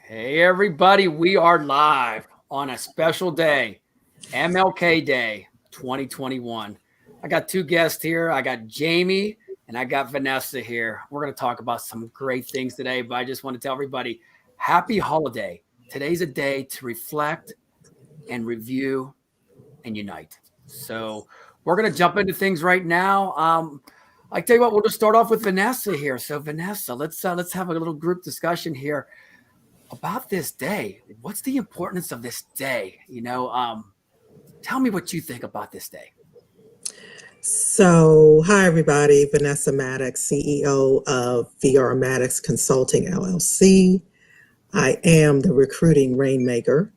Hey, everybody, we are live on a special day, MLK Day 2021. I got two guests here. I got Jamie and I got Vanessa here. We're going to talk about some great things today, but I just want to tell everybody happy holiday. Today's a day to reflect and review and unite. So we're going to jump into things right now. I tell you what, we'll just start off with Vanessa here. So Vanessa, let's have a little group discussion here about this day. What's the importance of this day? Tell me what you think about this day. So, hi everybody, Vanessa Maddox, CEO of VR Maddox Consulting LLC. I am the recruiting rainmaker.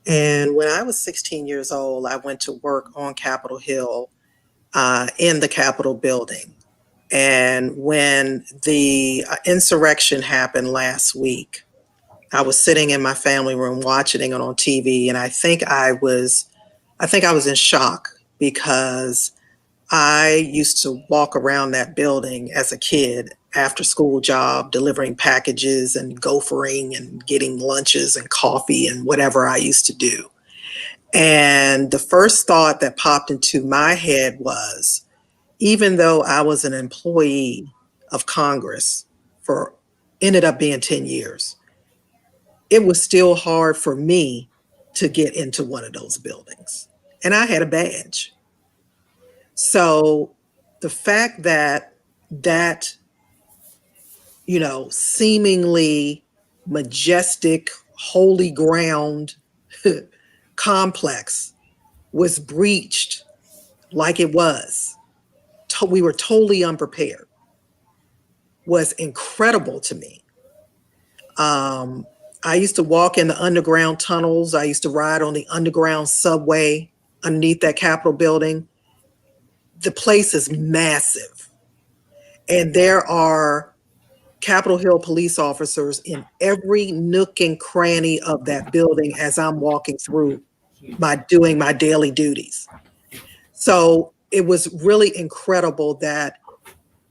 And when I was 16 years old, I went to work on Capitol Hill in the Capitol building. And when the insurrection happened last week, I was sitting in my family room watching it on TV, and I think I was in shock because I used to walk around that building as a kid after school job, delivering packages and gophering and getting lunches and coffee and whatever I used to do. And the first thought that popped into my head was, even though I was an employee of Congress for ended up being 10 years, it was still hard for me to get into one of those buildings. And I had a badge. So the fact that seemingly majestic, holy ground complex was breached like it was, we were totally unprepared, was incredible to me. I used to walk in the underground tunnels. I used to ride on the underground subway underneath that Capitol building. The place is massive. And there are Capitol Hill police officers in every nook and cranny of that building as I'm walking through doing my daily duties. So it was really incredible that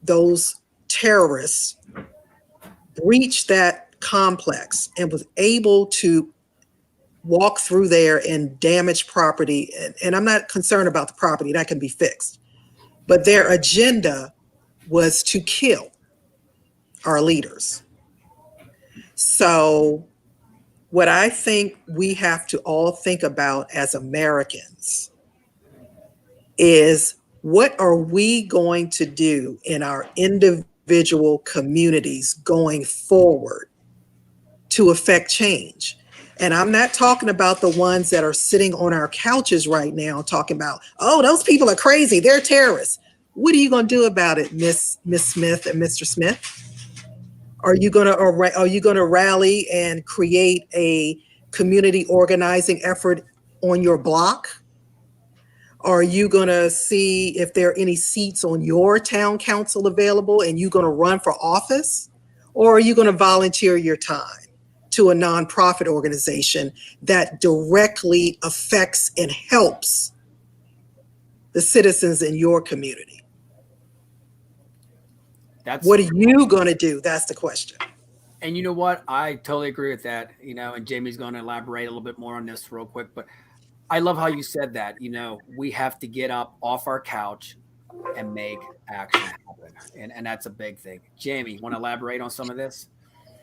those terrorists breached that complex and was able to walk through there and damage property. And I'm not concerned about the property, that can be fixed. But their agenda was to kill our leaders. So what I think we have to all think about as Americans is, what are we going to do in our individual communities going forward to affect change? And I'm not talking about the ones that are sitting on our couches right now talking about, oh, those people are crazy, they're terrorists. What are you going to do about it, Miss Smith and Mr. Smith? Are you going to rally and create a community organizing effort on your block? Are you going to see if there are any seats on your town council available and you're going to run for office? Or are you going to volunteer your time to a nonprofit organization that directly affects and helps the citizens in your community? What are you going to do? That's the question. And you know what? I totally agree with that. And Jamie's going to elaborate a little bit more on this real quick. But I love how you said that. We have to get up off our couch and make action happen. And that's a big thing. Jamie, want to elaborate on some of this?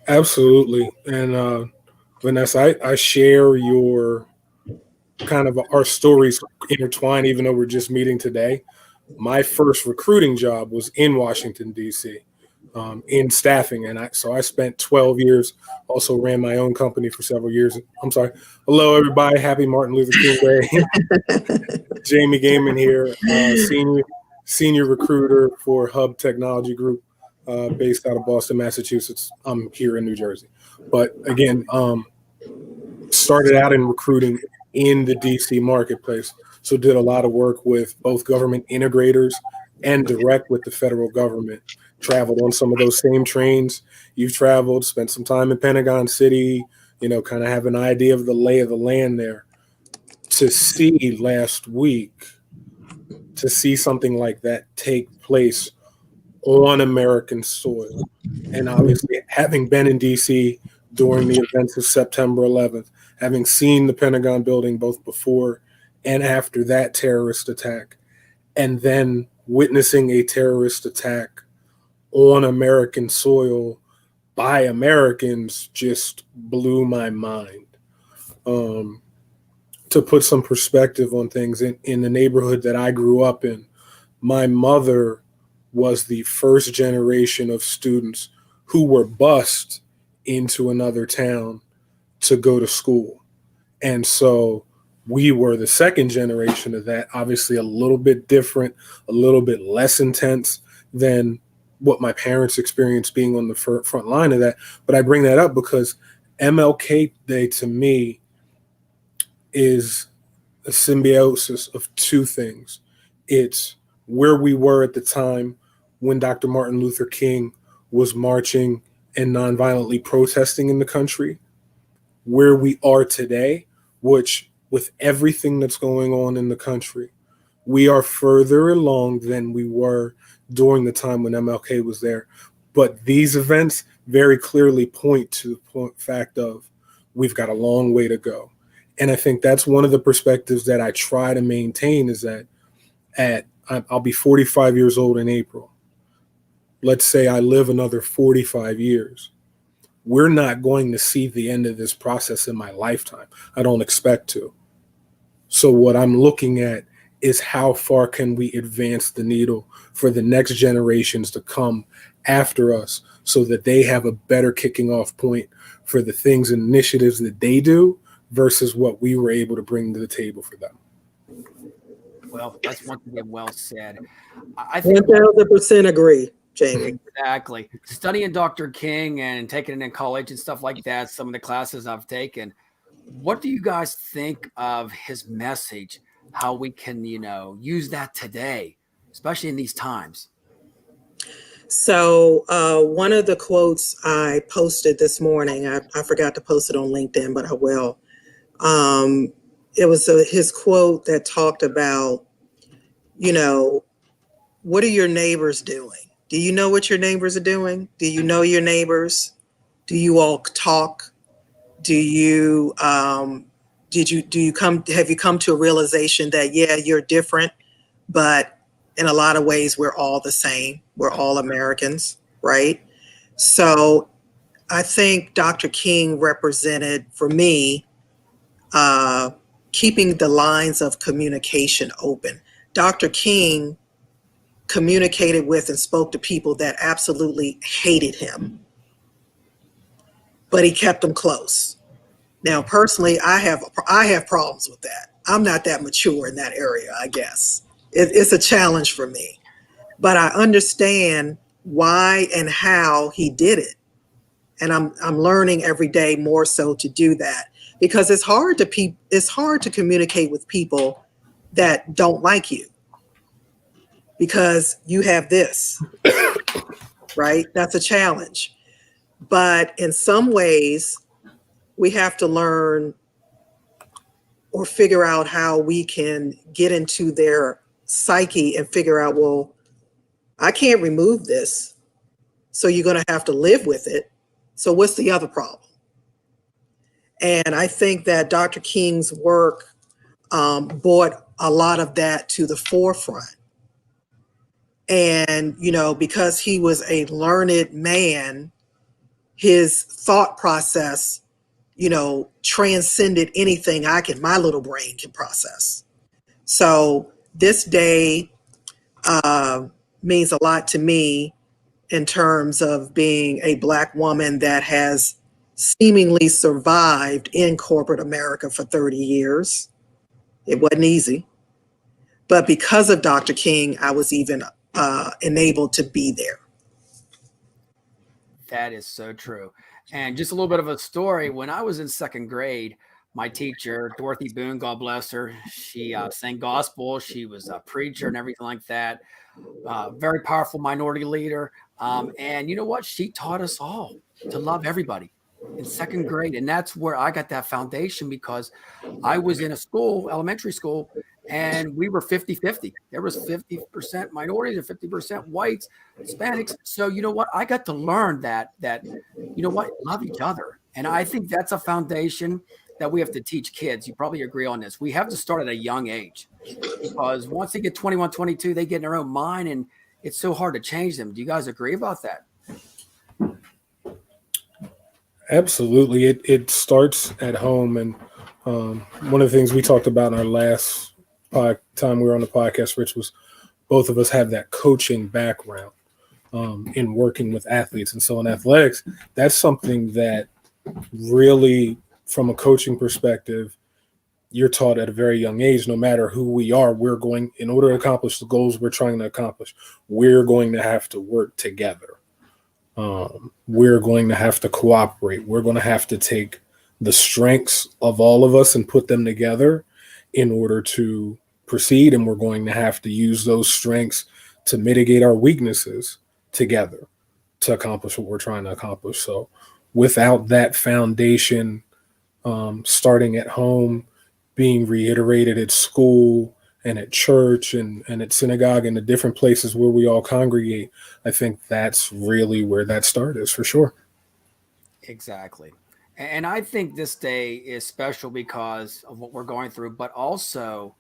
Absolutely. And Vanessa, I share your kind of our stories intertwine, even though we're just meeting today. My first recruiting job was in Washington, D.C., in staffing. And I spent 12 years, also ran my own company for several years. I'm sorry. Hello, everybody. Happy Martin Luther King Day. Jamie Gaiman here, senior recruiter for Hub Technology Group, based out of Boston, Massachusetts. I'm here in New Jersey. But again, started out in recruiting in the DC marketplace. So did a lot of work with both government integrators and direct with the federal government. Traveled on some of those same trains you've traveled, spent some time in Pentagon City, kind of have an idea of the lay of the land there. To see last week, to see something like that take place on American soil. And obviously, having been in DC during the events of September 11th, having seen the Pentagon building both before and after that terrorist attack, and then witnessing a terrorist attack on American soil by Americans just blew my mind. To put some perspective on things, in the neighborhood that I grew up in, my mother was the first generation of students who were bused into another town to go to school. And so we were the second generation of that, obviously a little bit different, a little bit less intense than what my parents experienced being on the front line of that. But I bring that up because MLK Day to me is a symbiosis of two things. It's where we were at the time when Dr. Martin Luther King was marching and nonviolently protesting in the country, where we are today, which with everything that's going on in the country, we are further along than we were during the time when MLK was there. But these events very clearly point to the fact of we've got a long way to go. And I think that's one of the perspectives that I try to maintain is that I'll be 45 years old in April. Let's say I live another 45 years. We're not going to see the end of this process in my lifetime. I don't expect to. So what I'm looking at is how far can we advance the needle for the next generations to come after us so that they have a better kicking off point for the things and initiatives that they do versus what we were able to bring to the table for them. Well, that's once again well said. I think 1000% agree, Jamie. Exactly. Studying Dr. King and taking it in college and stuff like that, some of the classes I've taken, what do you guys think of his message? How we can, use that today, especially in these times? So one of the quotes I posted this morning, I forgot to post it on LinkedIn, but I will. It was his quote that talked about, what are your neighbors doing? Do you know what your neighbors are doing? Do you know your neighbors? Do you all talk? Do you have you come to a realization that, yeah, you're different, but in a lot of ways, we're all the same. We're all Americans, right? So I think Dr. King represented, for me, keeping the lines of communication open. Dr. King communicated with and spoke to people that absolutely hated him, but he kept them close. Now, personally, I have problems with that. I'm not that mature in that area, I guess. It's a challenge for me, but I understand why and how he did it. And I'm learning every day more so to do that, because it's hard to communicate with people that don't like you because you have this, right? That's a challenge. But in some ways, we have to learn or figure out how we can get into their psyche and figure out, well, I can't remove this, so you're going to have to live with it. So what's the other problem? And I think that Dr. King's work brought a lot of that to the forefront. And, because he was a learned man, his thought process, transcended anything my little brain can process. So this day means a lot to me in terms of being a Black woman that has seemingly survived in corporate America for 30 years. It wasn't easy. But because of Dr. King, I was even enabled to be there. That is so true. And just a little bit of a story. When I was in second grade, my teacher, Dorothy Boone, God bless her, she sang gospel. She was a preacher and everything like that. Very powerful minority leader. And you know what? She taught us all to love everybody in second grade. And that's where I got that foundation, because I was in a school, elementary school, and we were 50-50. There was 50% minorities and 50% whites, Hispanics. So you know what? I got to learn that you know what? Love each other. And I think that's a foundation that we have to teach kids. You probably agree on this. We have to start at a young age because once they get 21, 22, they get in their own mind and it's so hard to change them. Do you guys agree about that? Absolutely. It starts at home. And one of the things we talked about in our last time we were on the podcast, Rich, was both of us have that coaching background in working with athletes. And so in athletics, that's something that really, from a coaching perspective, you're taught at a very young age, no matter who we are, in order to accomplish the goals we're trying to accomplish, we're going to have to work together. We're going to have to cooperate. We're going to have to take the strengths of all of us and put them together in order to proceed. And we're going to have to use those strengths to mitigate our weaknesses together to accomplish what we're trying to accomplish. So without that foundation, starting at home, being reiterated at school and at church and at synagogue and the different places where we all congregate, I think that's really where that start is for sure. Exactly. And I think this day is special because of what we're going through, but also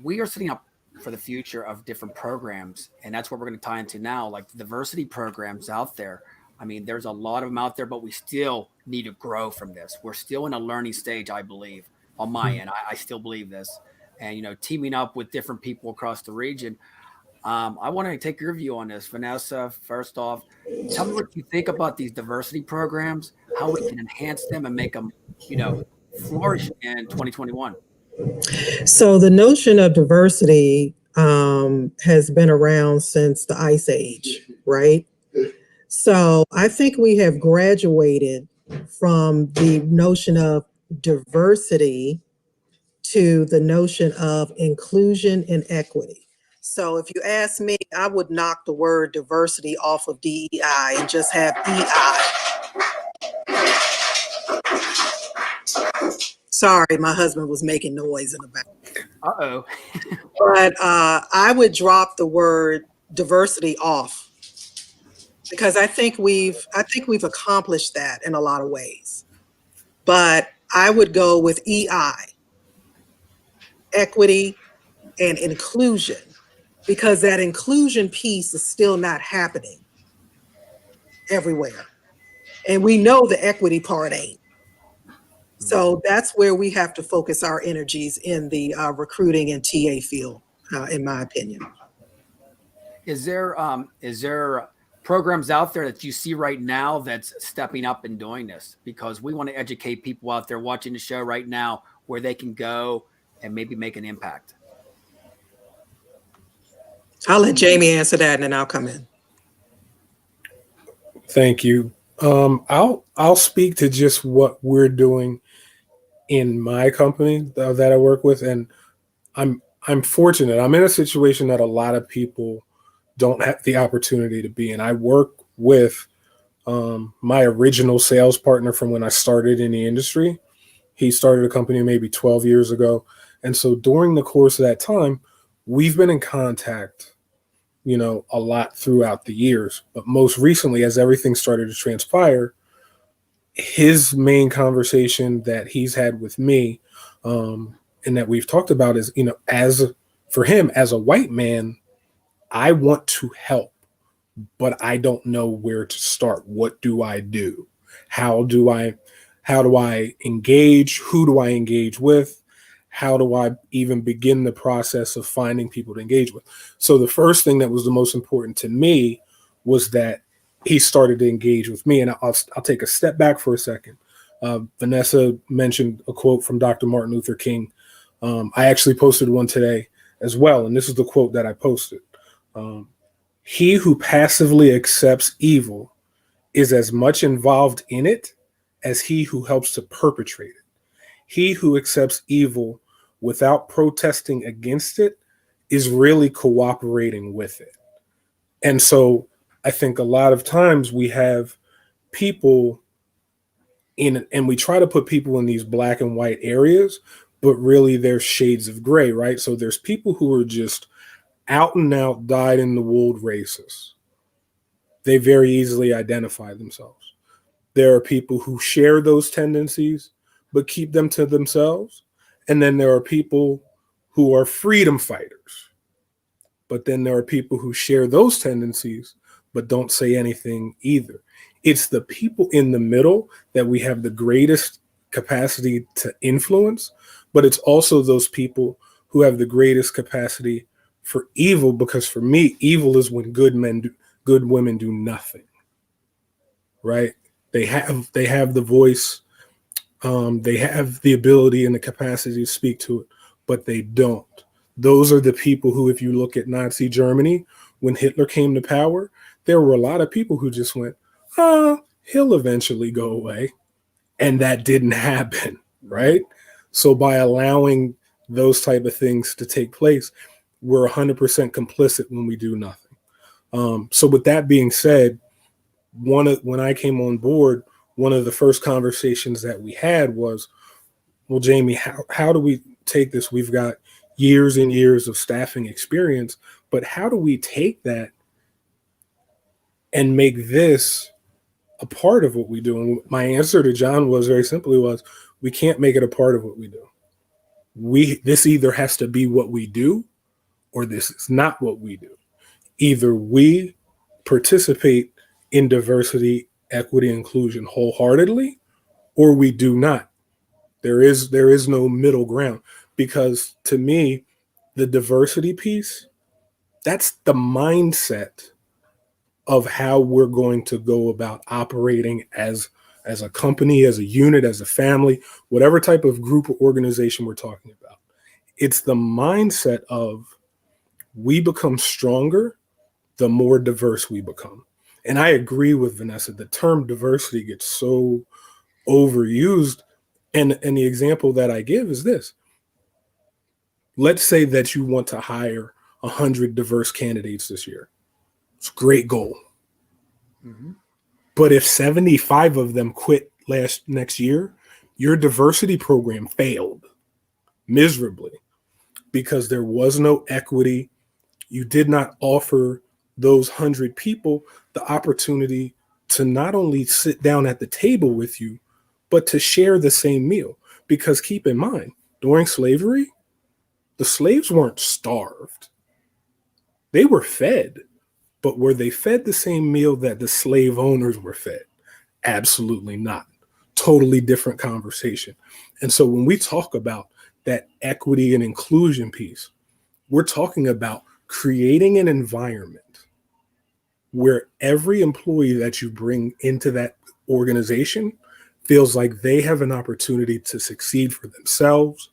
we are setting up for the future of different programs. And that's what we're going to tie into now, like the diversity programs out there. I mean, there's a lot of them out there, but we still need to grow from this. We're still in a learning stage, I believe, on my end. I still believe this. And, you know, teaming up with different people across the region. I want to take your view on this. Vanessa, first off, tell me what you think about these diversity programs, how we can enhance them and make them, you know, flourish in 2021. So the notion of diversity has been around since the Ice Age, right? So I think we have graduated from the notion of diversity to the notion of inclusion and equity. So if you ask me, I would knock the word diversity off of DEI and just have EI. Sorry, my husband was making noise in the back. Uh-oh. But I would drop the word diversity off because I think we've accomplished that in a lot of ways. But I would go with EI, equity and inclusion, because that inclusion piece is still not happening everywhere. And we know the equity part ain't. So that's where we have to focus our energies in the recruiting and TA field, in my opinion. Is there programs out there that you see right now that's stepping up and doing this? Because we want to educate people out there watching the show right now where they can go and maybe make an impact. I'll let Jamie answer that and then I'll come in. Thank you. I'll speak to just what we're doing in my company that I work with, and I'm fortunate. I'm in a situation that a lot of people don't have the opportunity to be in. I work with my original sales partner from when I started in the industry. He started a company maybe 12 years ago, and so during the course of that time, we've been in contact, you know, a lot throughout the years. But most recently, as everything started to transpire, his main conversation that he's had with me and that we've talked about is, you know, for him as a white man, I want to help, but I don't know where to start. What do I do? How do I engage? Who do I engage with? How do I even begin the process of finding people to engage with? So the first thing that was the most important to me was that he started to engage with me. And I'll take a step back for a second. Vanessa mentioned a quote from Dr. Martin Luther King. I actually posted one today as well. And this is the quote that I posted. He who passively accepts evil is as much involved in it as he who helps to perpetrate it. He who accepts evil without protesting against it is really cooperating with it. And so I think a lot of times we have people and we try to put people in these black and white areas, but really there's shades of gray, right? So there's people who are just out and out dyed in the wool racists. They very easily identify themselves. There are people who share those tendencies, but keep them to themselves. And then there are people who are freedom fighters. But then there are people who share those tendencies, but don't say anything either. It's the people in the middle that we have the greatest capacity to influence, but it's also those people who have the greatest capacity for evil, because for me, evil is when good women do nothing, right? They have the voice, they have the ability and the capacity to speak to it, but they don't. Those are the people who, if you look at Nazi Germany, when Hitler came to power, there were a lot of people who just went, he'll eventually go away. And that didn't happen, right? So by allowing those type of things to take place, we're 100% complicit when we do nothing. So with that being said, when I came on board, one of the first conversations that we had was, well, Jamie, how do we take this? We've got years and years of staffing experience, but how do we take that and make this a part of what we do? And my answer to John was very simply was, we can't make it a part of what we do. This either has to be what we do, or this is not what we do. Either we participate in diversity, equity, inclusion wholeheartedly, or we do not. There is no middle ground, because to me, the diversity piece, that's the mindset of how we're going to go about operating as a company, as a unit, as a family, whatever type of group or organization we're talking about. It's the mindset of, we become stronger the more diverse we become. And I agree with Vanessa, the term diversity gets so overused. And the example that I give is this. Let's say that you want to hire 100 diverse candidates this year. It's a great goal. Mm-hmm. But if 75 of them quit next year, your diversity program failed miserably, because there was no equity. You did not offer those 100 people the opportunity to not only sit down at the table with you, but to share the same meal. Because keep in mind, during slavery, the slaves weren't starved. They were fed. But were they fed the same meal that the slave owners were fed? Absolutely not. Totally different conversation. And so when we talk about that equity and inclusion piece, we're talking about creating an environment where every employee that you bring into that organization feels like they have an opportunity to succeed for themselves,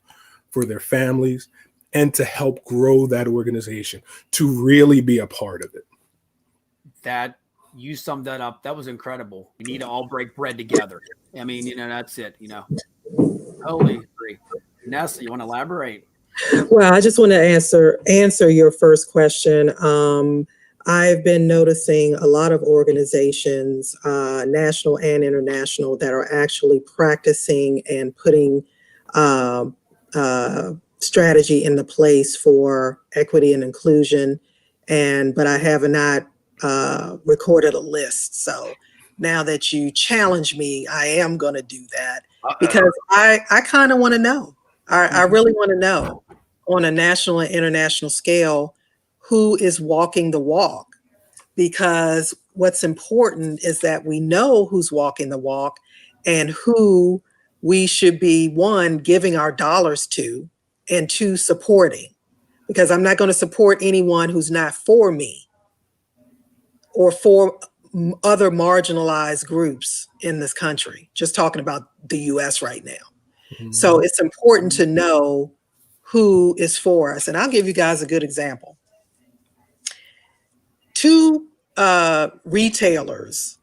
for their families, and to help grow that organization, to really be a part of it. That, you summed that up. That was incredible. We need to all break bread together. I mean, that's it, Totally agree. Vanessa, you want to elaborate? Well, I just want to answer your first question. I've been noticing a lot of organizations, national and international, that are actually practicing and putting strategy into place for equity and inclusion. But I have not recorded a list. So now that you challenge me, I am going to do that. Because I kind of want to know. I really want to know, on a national and international scale, who is walking the walk. Because what's important is that we know who's walking the walk and who we should be, one, giving our dollars to, and two, supporting. Because I'm not going to support anyone who's not for me or for other marginalized groups in this country. Just talking about the US right now. Mm-hmm. So it's important to know who is for us. And I'll give you guys a good example. Two retailers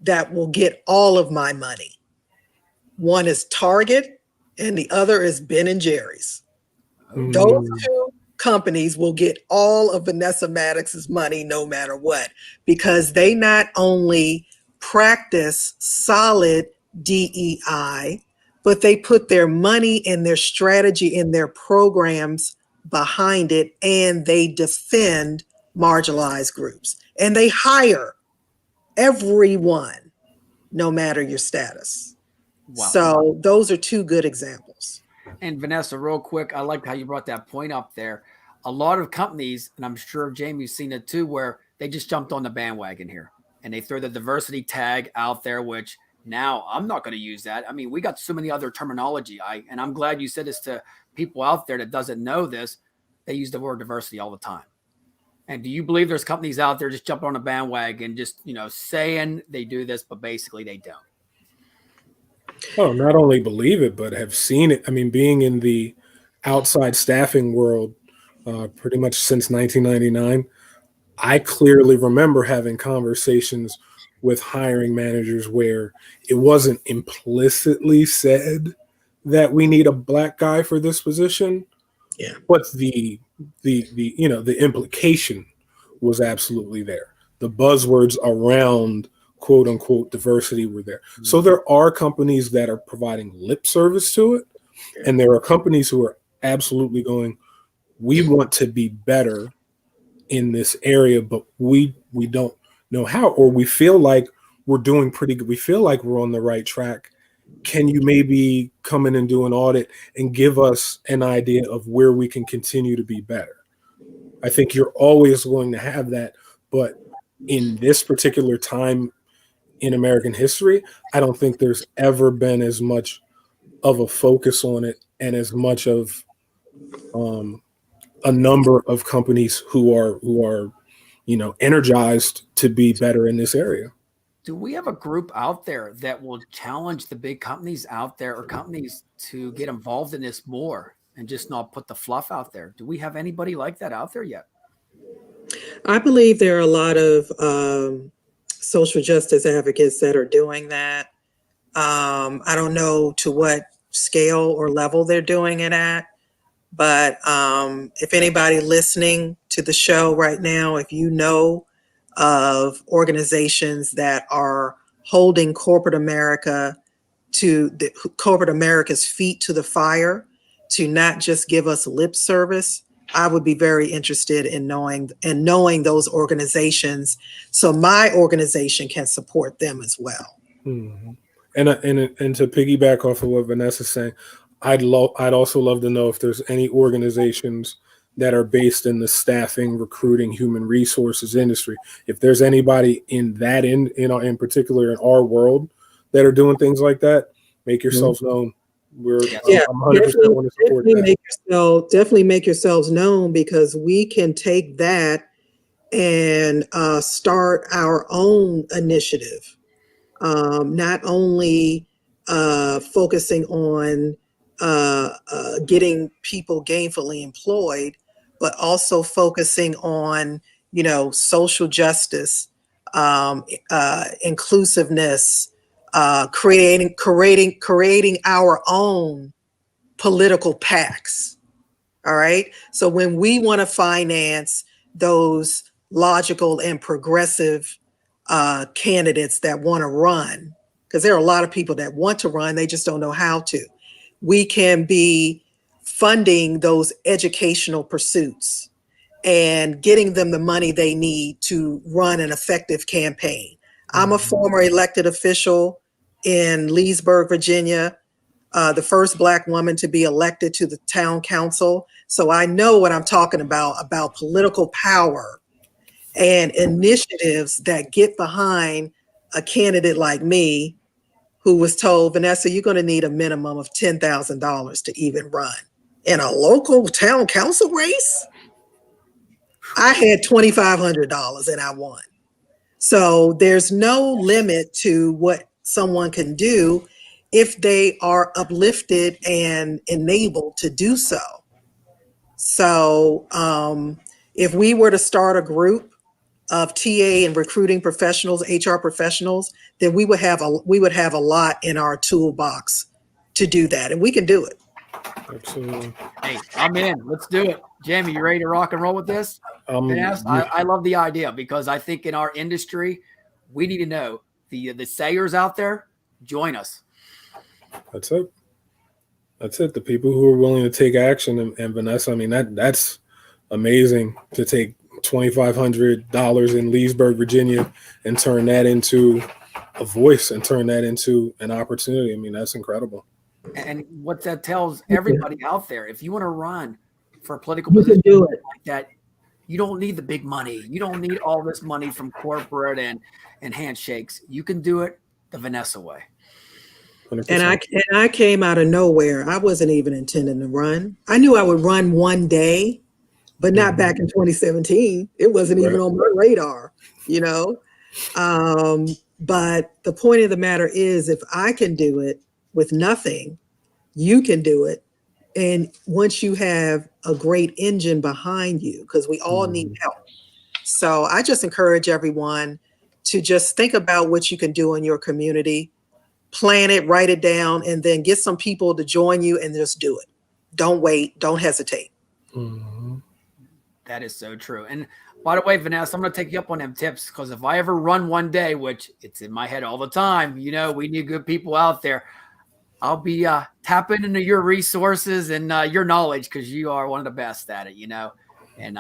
that will get all of my money. One is Target and the other is Ben and Jerry's. Those two companies will get all of Vanessa Maddox's money no matter what, because they not only practice solid DEI, but they put their money and their strategy and their programs behind it, and they defend marginalized groups, and they hire everyone, no matter your status. Wow. So those are two good examples. And Vanessa, real quick, I like how you brought that point up there. A lot of companies, and I'm sure Jamie's seen it too, where they just jumped on the bandwagon here and they throw the diversity tag out there, which now I'm not going to use that. I mean, we got so many other terminology. And I'm glad you said this to people out there that doesn't know this. They use the word diversity all the time. And do you believe there's companies out there just jumping on a bandwagon, just, saying they do this, but basically they don't? Oh, not only believe it, but have seen it. I mean, being in the outside staffing world pretty much since 1999, I clearly remember having conversations with hiring managers where it wasn't implicitly said that we need a black guy for this position, but the implication was absolutely there. The buzzwords around quote unquote diversity were there. Mm-hmm. So there are companies that are providing lip service to it, and there are companies who are absolutely going, we want to be better in this area, but we don't know how, or we feel like we're doing pretty good. We feel like we're on the right track. Can you maybe come in and do an audit and give us an idea of where we can continue to be better? I think you're always going to have that, but in this particular time in American history, I don't think there's ever been as much of a focus on it and as much of a number of companies who are energized to be better in this area. Do we have a group out there that will challenge the big companies out there, or companies to get involved in this more and just not put the fluff out there? Do we have anybody like that out there yet? I believe there are a lot of social justice advocates that are doing that. I don't know to what scale or level they're doing it at, but if anybody listening to the show right now, if you know of organizations that are holding corporate America's feet to the fire to not just give us lip service, I would be very interested in knowing those organizations, so my organization can support them as well. Mm-hmm. And to piggyback off of what Vanessa's saying, I'd also love to know if there's any organizations that are based in the staffing, recruiting, human resources industry. If there's anybody in that in particular in our world that are doing things like that, make yourselves known. I'm 100% want to support that. Definitely make yourselves known, because we can take that and start our own initiative. Not only focusing on getting people gainfully employed, but also focusing on, social justice, inclusiveness, creating our own political PACs. All right. So when we want to finance those logical and progressive candidates that want to run, because there are a lot of people that want to run, they just don't know how to. We can be funding those educational pursuits and getting them the money they need to run an effective campaign. I'm a former elected official in Leesburg, Virginia, the first Black woman to be elected to the town council. So I know what I'm talking about political power and initiatives that get behind a candidate like me, who was told, Vanessa, you're going to need a minimum of $10,000 to even run in a local town council race. I had $2,500 and I won. So there's no limit to what someone can do if they are uplifted and enabled to do so. So if we were to start a group of TA and recruiting professionals, HR professionals, then we would have a lot in our toolbox to do that, and we can do it. Absolutely. Hey, I'm in. Let's do it. Jamie, you ready to rock and roll with this? I love the idea, because I think in our industry, we need to know the sayers out there. Join us. That's it. That's it. The people who are willing to take action, and Vanessa, I mean that's amazing to take $2,500 in Leesburg, Virginia, and turn that into a voice and turn that into an opportunity. I mean, that's incredible. And what that tells everybody out there, if you want to run for a political You position can do it. like that, you don't need the big money. You don't need all this money from corporate and handshakes. You can do it the Vanessa way. 100%. And I came out of nowhere. I wasn't even intending to run. I knew I would run one day, but not back in 2017. It wasn't even on my radar, you know. But the point of the matter is, if I can do it with nothing, you can do it. And once you have a great engine behind you, because we all need help. So I just encourage everyone to just think about what you can do in your community, plan it, write it down, and then get some people to join you and just do it. Don't wait. Don't hesitate. That is so true. And by the way, Vanessa, I'm going to take you up on them tips, because if I ever run one day, which it's in my head all the time, you know, we need good people out there. I'll be tapping into your resources and your knowledge, because you are one of the best at it, you know. And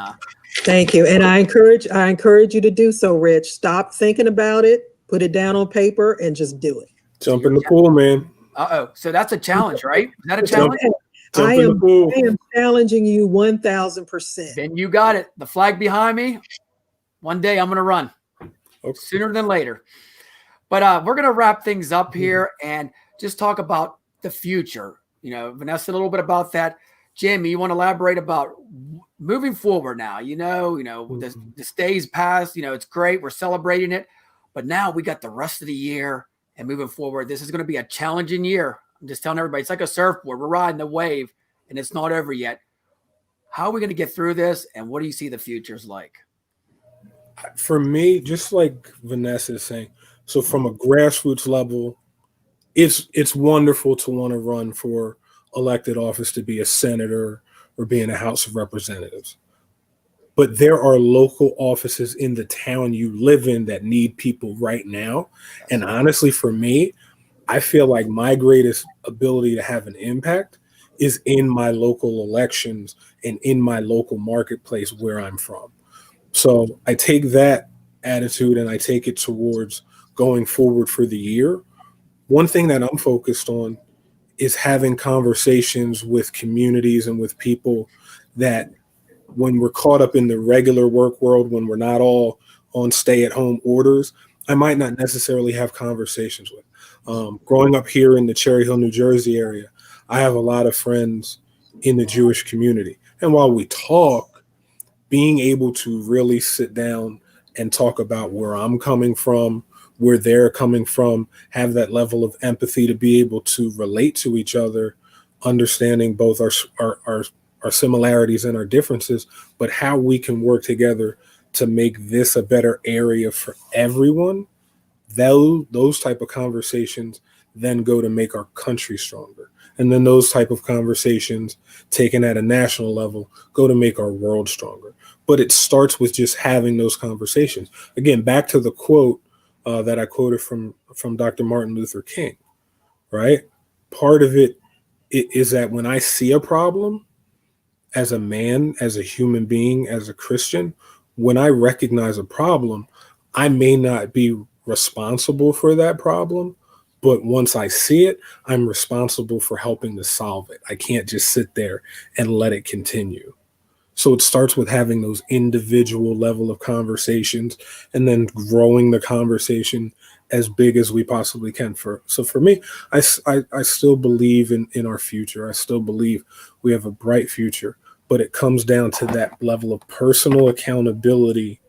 thank you. And I encourage you to do so, Rich. Stop thinking about it, put it down on paper, and just do it. Jump in the pool, man. So that's a challenge, right? Is that a challenge? I am challenging you 1,000%. Then you got it. The flag behind me. One day I'm going to run. Sooner than later. But we're going to wrap things up here and just talk about the future. You know, Vanessa, a little bit about that. Jamie, you want to elaborate about moving forward now? This day's passed. You know, it's great. We're celebrating it. But now we got the rest of the year and moving forward. This is going to be a challenging year. I'm just telling everybody, it's like a surfboard. We're riding the wave and it's not over yet. How are we going to get through this? And what do you see the future's like? For me, just like Vanessa is saying, so from a grassroots level, it's wonderful to want to run for elected office, to be a senator or be in a House of Representatives. But there are local offices in the town you live in that need people right now. And honestly, for me, I feel like my greatest ability to have an impact is in my local elections and in my local marketplace where I'm from. So I take that attitude and I take it towards going forward for the year. One thing that I'm focused on is having conversations with communities and with people that, when we're caught up in the regular work world, when we're not all on stay-at-home orders, I might not necessarily have conversations with. Growing up here in the Cherry Hill, New Jersey area, I have a lot of friends in the Jewish community. And while we talk, being able to really sit down and talk about where I'm coming from, where they're coming from, have that level of empathy to be able to relate to each other, understanding both our similarities and our differences, but how we can work together to make this a better area for everyone. Those type of conversations then go to make our country stronger. And then those type of conversations taken at a national level go to make our world stronger. But it starts with just having those conversations. Again, back to the quote that I quoted from Dr. Martin Luther King, right? Part of it is that when I see a problem, as a man, as a human being, as a Christian, when I recognize a problem, I may not be responsible for that problem, but once I see it, I'm responsible for helping to solve it. I can't just sit there and let it continue. So it starts with having those individual level of conversations and then growing the conversation as big as we possibly can. So for me, I still believe in our future. I still believe we have a bright future, but it comes down to that level of personal accountability,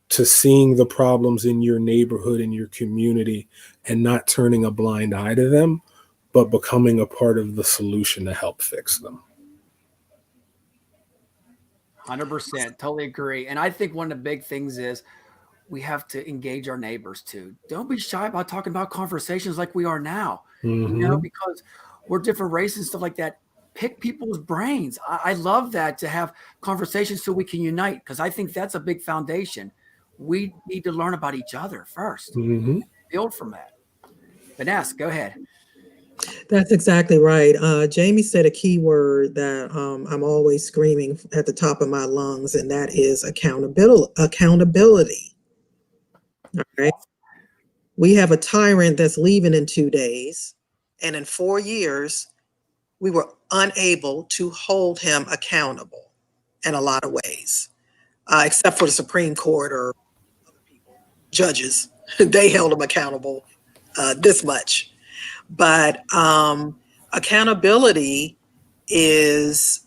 to seeing the problems in your neighborhood, in your community, and not turning a blind eye to them, but becoming a part of the solution to help fix them. 100%. Totally agree. And I think one of the big things is we have to engage our neighbors too. Don't be shy about talking about conversations like we are now, because we're different races and stuff like that. Pick people's brains. I love that, to have conversations so we can unite, because I think that's a big foundation. We need to learn about each other first, build from that. Vanessa, go ahead. That's exactly right. Jamie said a key word that I'm always screaming at the top of my lungs, and that is accountability. Accountability. All right. We have a tyrant that's leaving in 2 days, and in 4 years, we were unable to hold him accountable in a lot of ways, except for the Supreme Court or judges. They held him accountable this much. But accountability is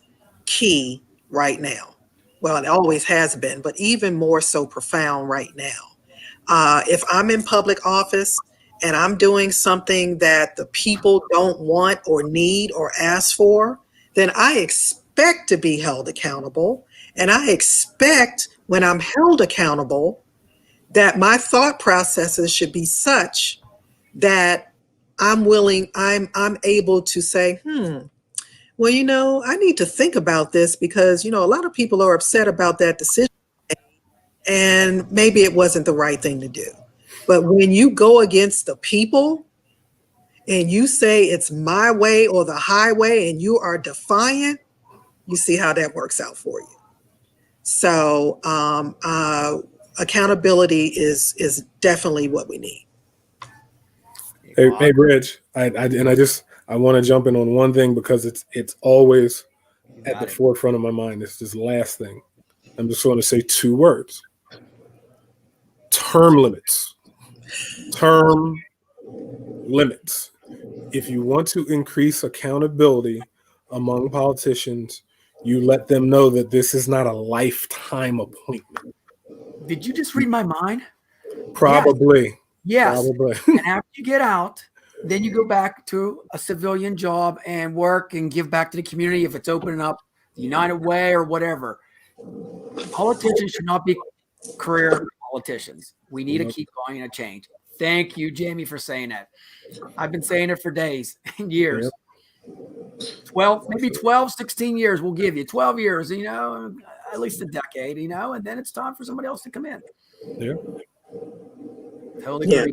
key right now. Well, it always has been, but even more so profound right now. If I'm in public office and I'm doing something that the people don't want or need or ask for, then I expect to be held accountable. And I expect when I'm held accountable that my thought processes should be such that I'm able to say, well, I need to think about this because, a lot of people are upset about that decision and maybe it wasn't the right thing to do. But when you go against the people and you say it's my way or the highway and you are defiant, you see how that works out for you. So accountability is definitely what we need. Hey, Rich, I want to jump in on one thing because it's always at the forefront of my mind. It's this last thing. I'm just going to say 2 words: term limits. Term limits. If you want to increase accountability among politicians, you let them know that this is not a lifetime appointment. Did you just read my mind? Probably. Yes. Probably. And after you get out, then you go back to a civilian job and work and give back to the community if it's opening up the United Way or whatever. Politicians should not be career politicians. We need to keep going and change. Thank you, Jamie, for saying that. I've been saying it for days and years. 12, 16 years we'll give you. 12 years, at least a decade, and then it's time for somebody else to come in. Yeah. Totally agree.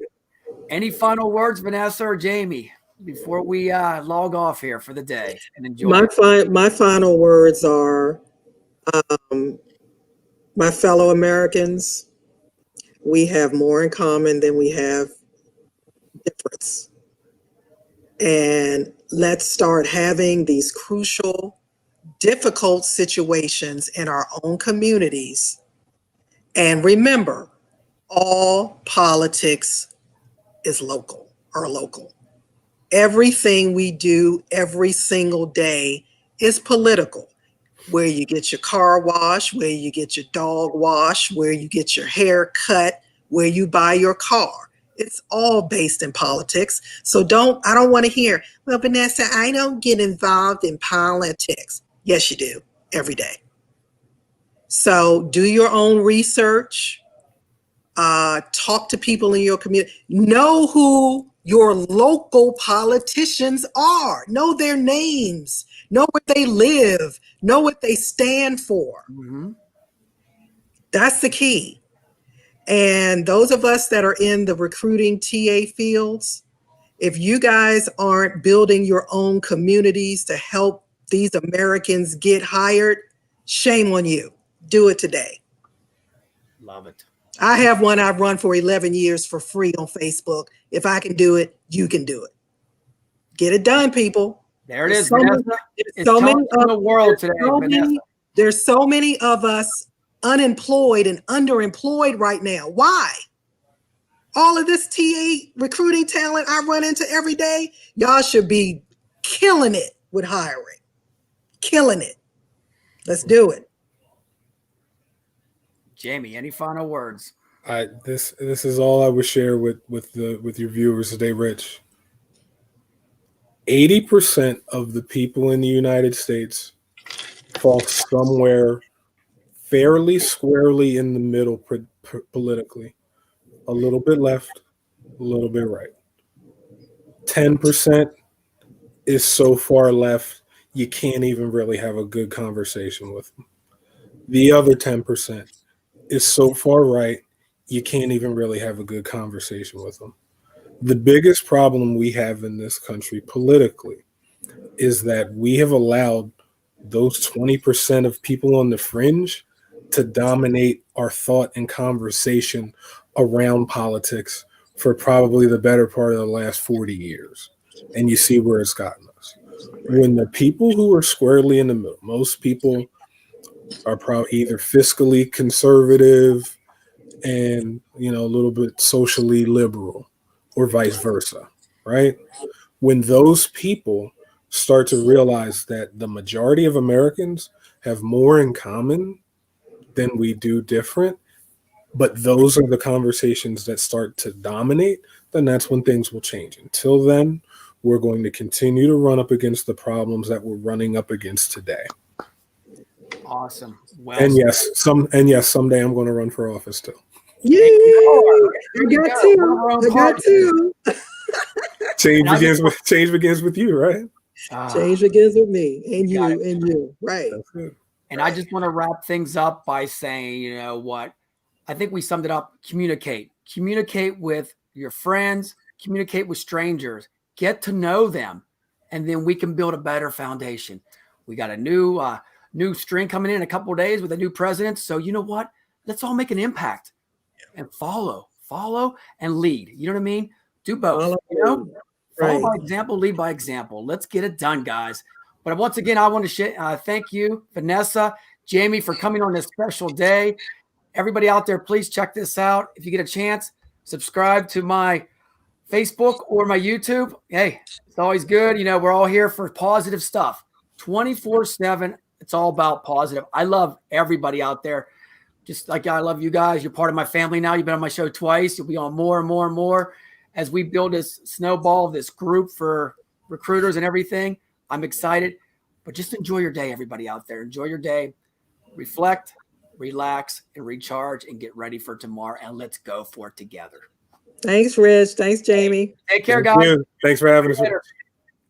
Any final words, Vanessa or Jamie, before we log off here for the day and enjoy? My final words are, my fellow Americans, we have more in common than we have difference. And let's start having these crucial, difficult situations in our own communities. And remember, all politics is local or local. Everything we do every single day is political. Where you get your car washed, where you get your dog washed, where you get your hair cut, where you buy your car. It's all based in politics. So I don't want to hear, well, Vanessa, I don't get involved in politics. Yes, you do, every day. So do your own research. Talk to people in your community. Know who your local politicians are. Know their names. Know where they live. Know what they stand for. Mm-hmm. That's the key. And those of us that are in the recruiting TA fields, if you guys aren't building your own communities to help these Americans get hired, shame on you. Do it today. Love it. I have one I've run for 11 years for free on Facebook. If I can do it, you can do it. Get it done, people. There it is, Vanessa. It's so many in the world today, Vanessa. There's so many of us unemployed and underemployed right now. Why? All of this TA recruiting talent I run into every day, y'all should be killing it with hiring. Killing it. Let's do it. Jamie, any final words? This is all I would share with your viewers today, Rich. 80% of the people in the United States fall somewhere fairly squarely in the middle politically. A little bit left, a little bit right. 10% is so far left, you can't even really have a good conversation with them. The other 10% is so far right, you can't even really have a good conversation with them. The biggest problem we have in this country politically is that we have allowed those 20% of people on the fringe to dominate our thought and conversation around politics for probably the better part of the last 40 years. And you see where it's gotten us. When the people who are squarely in the middle, most people are probably either fiscally conservative and, a little bit socially liberal, or vice versa, right? When those people start to realize that the majority of Americans have more in common than we do different, but those are the conversations that start to dominate, then that's when things will change. Until then, we're going to continue to run up against the problems that we're running up against today. Awesome. Well, And yes, someday I'm going to run for office too. Yay! I got two. Change begins with you, right? Change begins with me and you, right? That's good. And I just want to wrap things up by saying, you know what? I think we summed it up. Communicate with your friends, communicate with strangers, get to know them, and then we can build a better foundation. We got a new string coming in a couple of days with a new president. So you know what? Let's all make an impact and follow and lead. You know what I mean? Do both. Follow by example, lead by example. Let's get it done, guys. But once again, I want to thank you, Vanessa, Jamie, for coming on this special day. Everybody out there, please check this out. If you get a chance, subscribe to my Facebook or my YouTube. Hey, it's always good. We're all here for positive stuff. 24/7. It's all about positive. I love everybody out there. Just like I love you guys. You're part of my family now. You've been on my show twice. You'll be on more and more and more as we build this snowball, this group for recruiters and everything. I'm excited. But just enjoy your day, everybody out there. Enjoy your day. Reflect, relax, and recharge, and get ready for tomorrow. And let's go for it together. Thanks, Rich. Thanks, Jamie. Take care, guys. Thanks for having us.